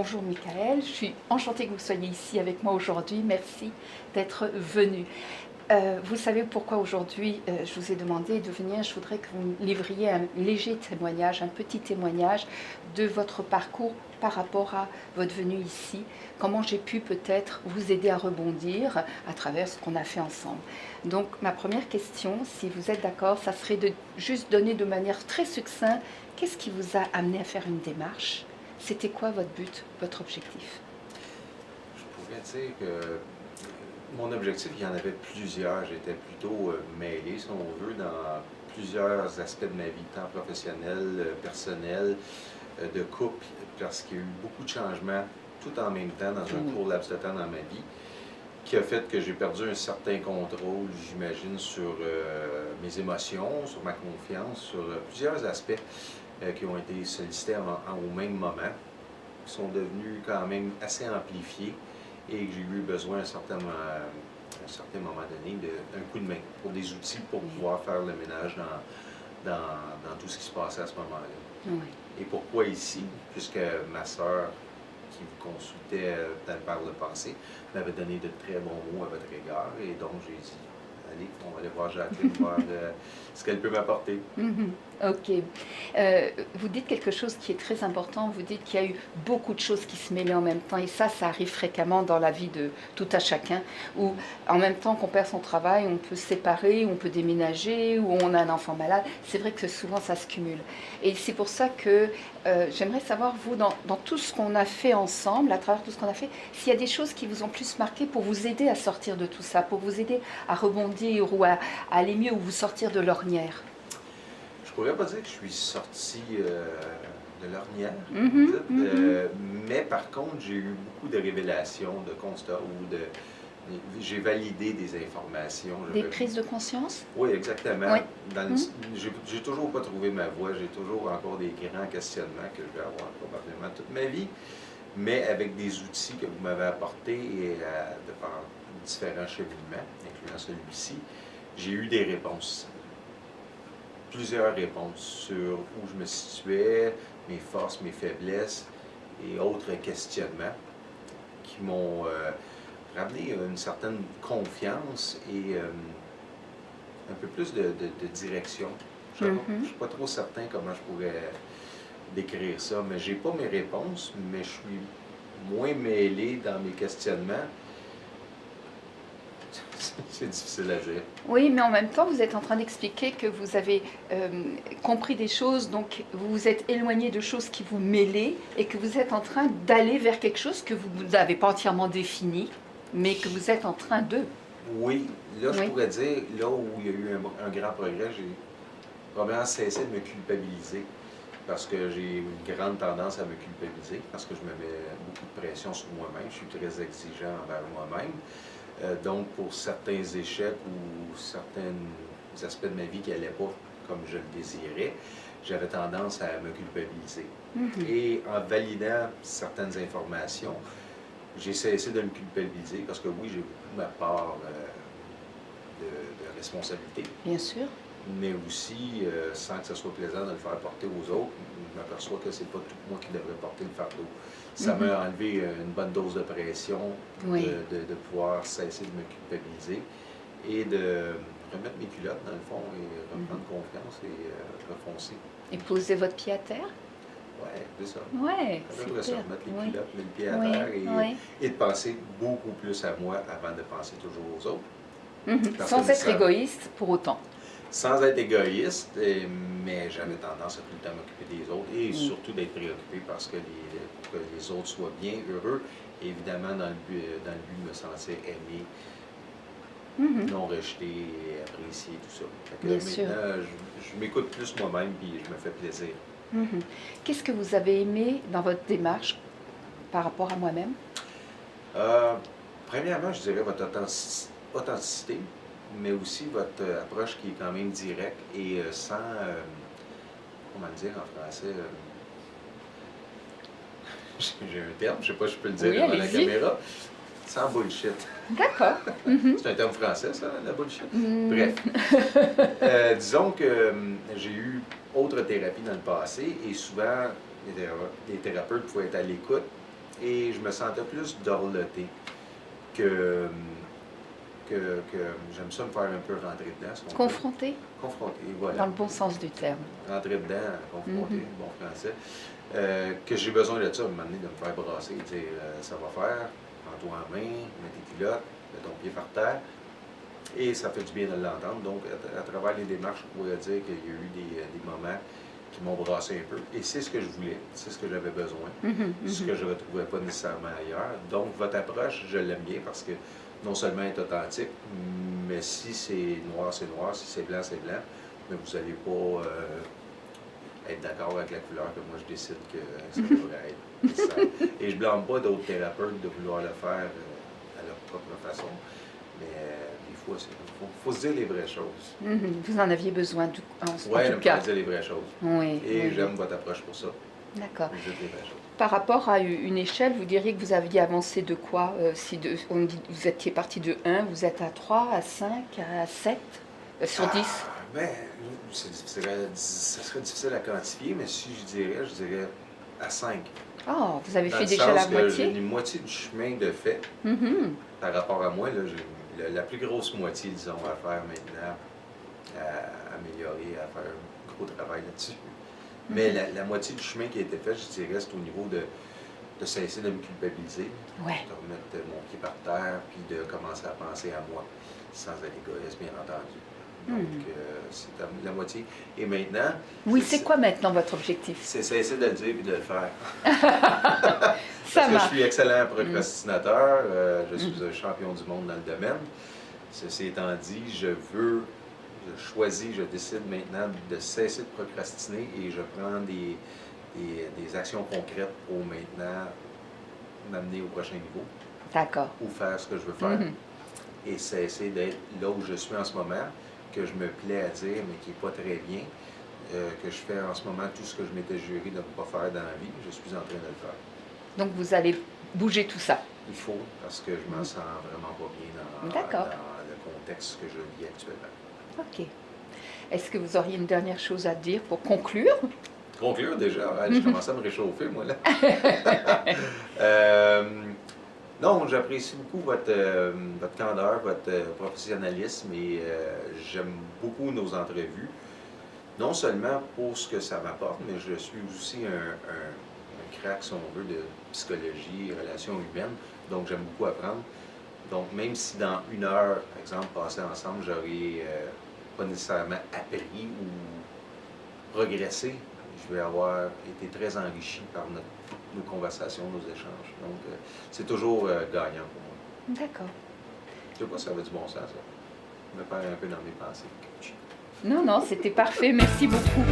bonjour Michael, je suis enchantée que vous soyez ici avec moi aujourd'hui. Merci d'être venu. Vous savez pourquoi aujourd'hui je vous ai demandé de venir. Je voudrais que vous me livriez un léger témoignage, un petit témoignage de votre parcours par rapport à votre venue ici. Comment j'ai pu peut-être vous aider à rebondir à travers ce qu'on a fait ensemble. Donc ma première question, si vous êtes d'accord, ça serait de juste donner de manière très succincte qu'est-ce qui vous a amené à faire une démarche. C'était quoi votre but, votre objectif? Je pourrais dire que mon objectif, il y en avait plusieurs. J'étais plutôt mêlé, si on veut, dans plusieurs aspects de ma vie, tant professionnel, personnel, de couple, parce qu'il y a eu beaucoup de changements tout en même temps, dans un court laps de temps dans ma vie, qui a fait que j'ai perdu un certain contrôle, j'imagine, sur mes émotions, sur ma confiance, sur plusieurs aspects qui ont été sollicités au même moment, qui sont devenus quand même assez amplifiés et que j'ai eu besoin à un certain moment donné d'un coup de main pour des outils pour pouvoir faire le ménage dans tout ce qui se passait à ce moment-là. Oui. Et pourquoi ici? Puisque ma sœur, qui vous consultait par le passé, m'avait donné de très bons mots à votre égard et donc j'ai dit, allez, on va aller voir Jacqueline, voir ce qu'elle peut m'apporter. Ok. Vous dites quelque chose qui est très important. Vous dites qu'il y a eu beaucoup de choses qui se mêlaient en même temps. Et ça arrive fréquemment dans la vie de tout à chacun. Où en même temps qu'on perd son travail, on peut se séparer, on peut déménager, ou on a un enfant malade. C'est vrai que souvent ça se cumule. Et c'est pour ça que j'aimerais savoir, vous, dans tout ce qu'on a fait ensemble, à travers tout ce qu'on a fait, s'il y a des choses qui vous ont plus marqué pour vous aider à sortir de tout ça, pour vous aider à rebondir ou à aller mieux ou vous sortir de l'ornière. Je pourrais pas dire que je suis sorti de l'ornière, mais par contre, j'ai eu beaucoup de révélations, de constats j'ai validé des informations. Des prises de conscience? Oui, exactement. Oui. J'ai toujours pas trouvé ma voie, j'ai toujours encore des grands questionnements que je vais avoir probablement toute ma vie, mais avec des outils que vous m'avez apportés et de par différents cheminements, incluant celui-ci, j'ai eu des réponses. Plusieurs réponses sur où je me situais, mes forces, mes faiblesses et autres questionnements qui m'ont ramené une certaine confiance et un peu plus de direction. Je ne suis pas trop certain comment je pourrais décrire ça, mais j'ai pas mes réponses, mais je suis moins mêlé dans mes questionnements. C'est difficile à dire. Oui, mais en même temps, vous êtes en train d'expliquer que vous avez compris des choses, donc vous vous êtes éloigné de choses qui vous mêlaient et que vous êtes en train d'aller vers quelque chose que vous n'avez pas entièrement défini, mais que vous êtes en train de. Oui, là, je pourrais dire, là où il y a eu un grand progrès, j'ai probablement cessé de me culpabiliser parce que j'ai une grande tendance à me culpabiliser parce que je me mets beaucoup de pression sur moi-même, je suis très exigeant envers moi-même. Donc, pour certains échecs ou certains aspects de ma vie qui n'allaient pas comme je le désirais, j'avais tendance à me culpabiliser. Et en validant certaines informations, j'ai cessé de me culpabiliser parce que oui, j'ai beaucoup ma part de responsabilité. Bien sûr. Mais aussi, sans que ce soit plaisant de le faire porter aux autres, je m'aperçois que c'est pas tout moi qui devrais porter le fardeau. Ça m'a enlevé une bonne dose de pression de pouvoir cesser de me culpabiliser et de remettre mes culottes dans le fond et reprendre confiance et refoncer. Et poser votre pied à terre? Oui, c'est ça. Oui, c'est ça, remettre les culottes, mettre le pied à terre et de penser beaucoup plus à moi avant de penser toujours aux autres. Sans être égoïste pour autant. Sans être égoïste, mais j'avais tendance à tout le temps m'occuper des autres et surtout d'être préoccupé parce que les autres soient bien heureux, et évidemment dans le but de me sentir aimé, non rejeté, et apprécié, tout ça. Bien sûr. Maintenant, je m'écoute plus moi-même et je me fais plaisir. Qu'est-ce que vous avez aimé dans votre démarche par rapport à moi-même? Premièrement, je dirais votre authenticité, mais aussi votre approche qui est quand même directe et sans, comment le dire en français, j'ai un terme, je ne sais pas si je peux le dire devant la caméra, sans bullshit. D'accord. C'est un terme français, ça, la bullshit? Bref. Disons que j'ai eu autre thérapie dans le passé et souvent, les thérapeutes pouvaient être à l'écoute et je me sentais plus dorloté que, que j'aime ça me faire un peu rentrer dedans. Si on veut. Confronté, Confronté, voilà. dans le bon sens du terme. Rentrer dedans, confronté, Mhm. bon français. Que j'ai besoin de ça, à un moment donné, de me faire brasser, dire ça va faire, prends-toi en main, mets tes culottes, mets ton pied par terre. Et ça fait du bien de l'entendre. Donc, à travers les démarches, je pourrais dire qu'il y a eu des moments qui m'ont brassé un peu. Et c'est ce que je voulais, c'est ce que j'avais besoin, Mhm, ce mhm. que je ne retrouvais pas nécessairement ailleurs. Donc, votre approche, je l'aime bien parce que non seulement elle est authentique, mais si c'est noir, si c'est blanc, mais vous n'allez pas être d'accord avec la couleur que moi je décide que ça devrait être nécessaire. Et je ne blâme pas d'autres thérapeutes de vouloir le faire à leur propre façon, mais des fois, faut se dire les vraies choses. Mhm. Vous en aviez besoin, en Oui, tout de me cas. faire dire les vraies choses. Oui, Et oui, j'aime oui. votre approche pour ça. D'accord. Vous dites les vraies choses. Par rapport à une échelle, vous diriez que vous aviez avancé de quoi? Si on dit, vous étiez parti de 1, vous êtes à 3, à 5, à 7 sur 10? Ben, ça serait difficile à quantifier, mais si je dirais à 5. Oh, vous avez Dans fait le déjà la sens que j'ai moitié? une moitié du chemin de fait Mhm. par rapport à moi. Là, j'ai la plus grosse moitié, disons, à faire maintenant, à améliorer, à faire un gros travail là-dessus. Mais la moitié du chemin qui a été fait, je dirais, c'est au niveau de cesser de me culpabiliser, Ouais. de remettre mon pied par terre, puis de commencer à penser à moi, sans être égoïste, bien entendu. Donc, c'est la moitié. Et maintenant, Oui, c'est quoi maintenant votre objectif? c'est cesser de le dire et de le faire. Ça Parce que je marche. suis excellent procrastinateur, je suis un champion du monde dans le domaine. Ceci étant dit, je choisis, je décide maintenant de cesser de procrastiner et je prends des actions concrètes pour maintenant m'amener au prochain niveau D'accord. ou faire ce que je veux faire. Mhm. Et cesser d'être là où je suis en ce moment, que je me plais à dire, mais qui n'est pas très bien, que je fais en ce moment tout ce que je m'étais juré de ne pas faire dans la vie, je suis en train de le faire. Donc vous allez bouger tout ça. Il faut, parce que je m'en sens vraiment pas bien D'accord. dans le contexte que je vis actuellement. Ok. Est-ce que vous auriez une dernière chose à dire pour conclure? Conclure déjà, je commence à me réchauffer, moi, là. Non, j'apprécie beaucoup votre candeur, votre professionnalisme et j'aime beaucoup nos entrevues. Non seulement pour ce que ça m'apporte, mais je suis aussi un crack, si on veut, de psychologie, relations humaines. Donc, j'aime beaucoup apprendre. Donc, même si dans 1 heure, par exemple, passée ensemble, j'aurais pas nécessairement appris ou progressé, je vais avoir été très enrichi par nos conversations, nos échanges. Donc, c'est toujours gagnant pour moi. D'accord. Je sais pas si ça avait du bon sens, ça. Je me perds un peu dans mes pensées. Non, non, c'était parfait. Merci beaucoup.